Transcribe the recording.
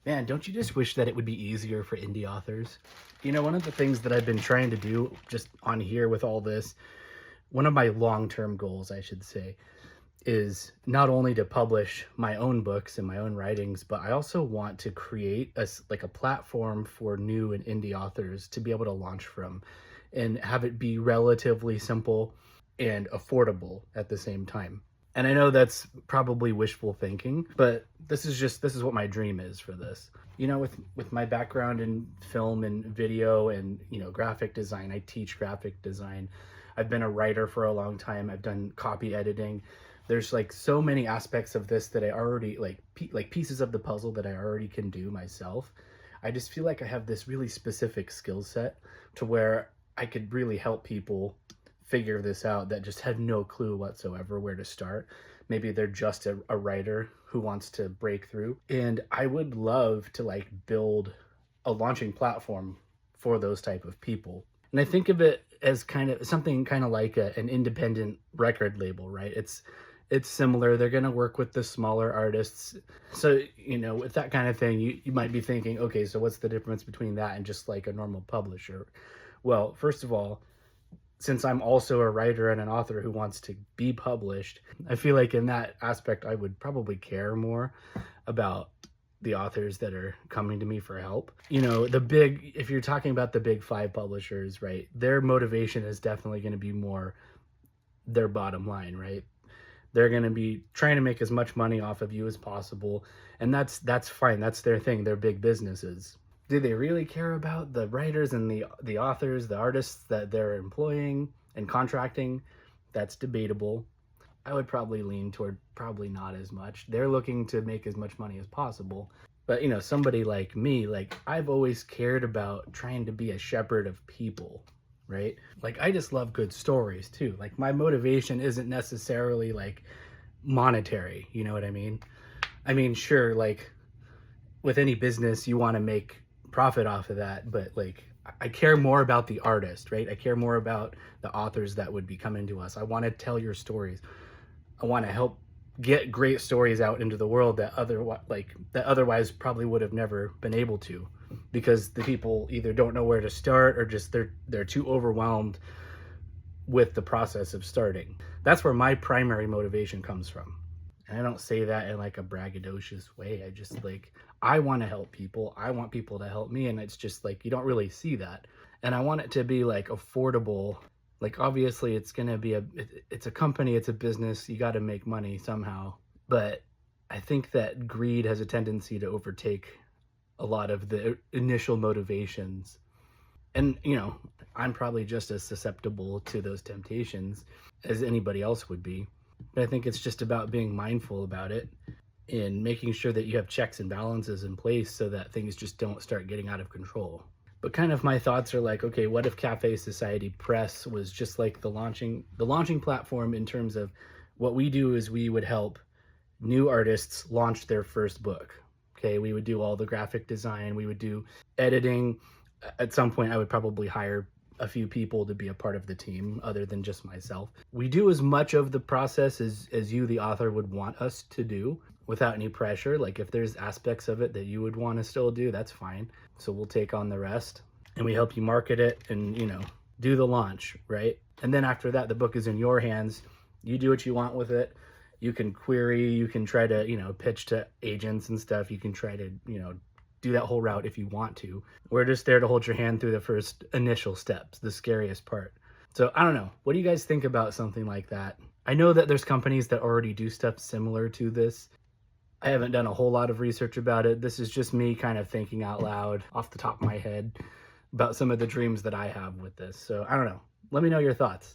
Man, don't you just wish that it would be easier for indie authors? You know, one of the things that I've been trying to do just on here with all this, one of my long-term goals, I should say, is not only to publish my own books and my own writings, but I also want to create like a platform for new and indie authors to be able to launch from and have it be relatively simple and affordable at the same time. And I know that's probably wishful thinking, but this is what my dream is for this. You know, with my background in film and video and, you know, graphic design, I teach graphic design. I've been a writer for a long time. I've done copy editing. There's like so many aspects of this that I already like pieces of the puzzle that I already can do myself. I just feel like I have this really specific skill set to where I could really help people figure this out that just had no clue whatsoever where to start. Maybe they're just a writer who wants to break through. And I would love to like build a launching platform for those type of people. And I think of it as kind of something kind of like an independent record label, right? It's similar. They're going to work with the smaller artists. So, you know, with that kind of thing, you might be thinking, okay, so what's the difference between that and just like a normal publisher? Well, first of all, since I'm also a writer and an author who wants to be published, I feel like in that aspect, I would probably care more about the authors that are coming to me for help. You know, if you're talking about the big five publishers, right, their motivation is definitely going to be more their bottom line, right? They're going to be trying to make as much money off of you as possible. And that's fine. That's their thing. They're big businesses. Do they really care about the writers and the authors, the artists that they're employing and contracting? That's debatable. I would probably lean toward probably not as much. They're looking to make as much money as possible. But, you know, somebody like me, like I've always cared about trying to be a shepherd of people, right? Like I just love good stories too. Like my motivation isn't necessarily like monetary, you know what I mean? I mean, sure, like with any business, you want to make profit off of that, but like I care more about the artist, right? I care more about the authors that would be coming to us. I want to tell your stories. I want to help get great stories out into the world that otherwise probably would have never been able to, because the people either don't know where to start or just they're too overwhelmed with the process of starting. That's where my primary motivation comes from. And I don't say that in like a braggadocious way. I just like, I want to help people. I want people to help me. And it's just like, you don't really see that. And I want it to be like affordable. Like obviously it's going to be it's a company, it's a business. You got to make money somehow. But I think that greed has a tendency to overtake a lot of the initial motivations. And, you know, I'm probably just as susceptible to those temptations as anybody else would be. But I think it's just about being mindful about it and making sure that you have checks and balances in place so that things just don't start getting out of control. But kind of my thoughts are like, okay, what if Cafe Society Press was just like the launching platform in terms of what we do is we would help new artists launch their first book. Okay, we would do all the graphic design, we would do editing. At some point I would probably hire a few people to be a part of the team other than just myself. We do as much of the process as you, the author, would want us to do without any pressure. Like if there's aspects of it that you would want to still do, that's fine. So we'll take on the rest and we help you market it and, you know, do the launch, right? And then after that, the book is in your hands. You do what you want with it. You can query, you can try to, you know, pitch to agents and stuff. You can try to, you know, do that whole route if you want to. We're just there to hold your hand through the first initial steps, the scariest part. So I don't know. What do you guys think about something like that? I know that there's companies that already do stuff similar to this. I haven't done a whole lot of research about it. This is just me kind of thinking out loud off the top of my head about some of the dreams that I have with this. So I don't know. Let me know your thoughts.